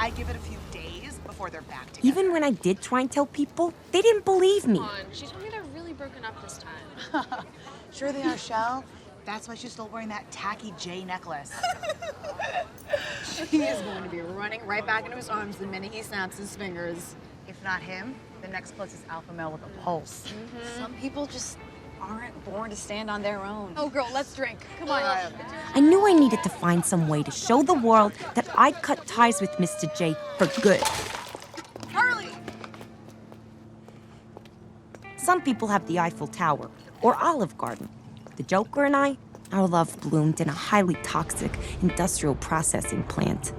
I give it a few days before they're back together. Even when I did try and tell people, they didn't believe me. Come on, she told me they're really broken up this time. Sure they are, Shell. That's why she's still wearing that tacky J necklace. He is going to be running right back into his arms the minute he snaps his fingers. If not him, the next closest alpha male with a pulse. Some people just aren't born to stand on their own. Oh, girl, let's drink. Come on. I knew I needed to find some way to show the world that I'd cut ties with Mr. J for good. Harley! Some people have the Eiffel Tower or Olive Garden. The Joker and I, our love bloomed in a highly toxic industrial processing plant.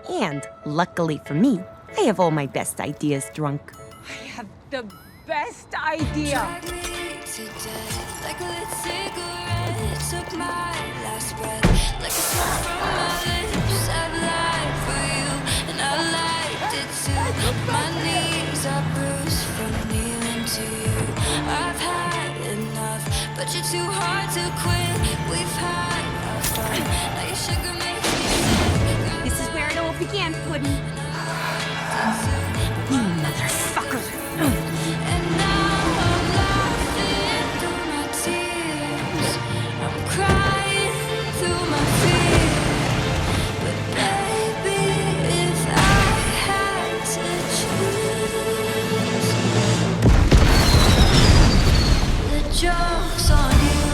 And luckily for me, I have all my best ideas drunk. I have the best idea. My knees are bruised from kneeling to you. I've had enough, but you're too hard to quit. We've had our fun. Now your sugar makes me sick. This is where it all began, Puddin'. You motherfucker! And now I'm laughing through my tears. I'm crying through my fear. But baby, if I had to choose, the joke's on you.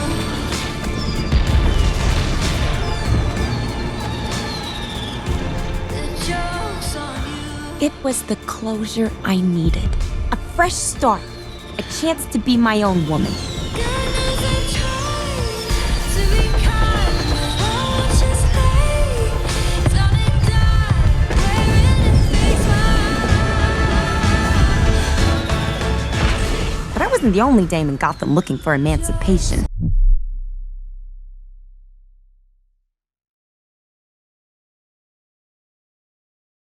The joke's on you. It was the closure I needed. A fresh start. A chance to be my own woman. But I wasn't the only dame in Gotham looking for emancipation.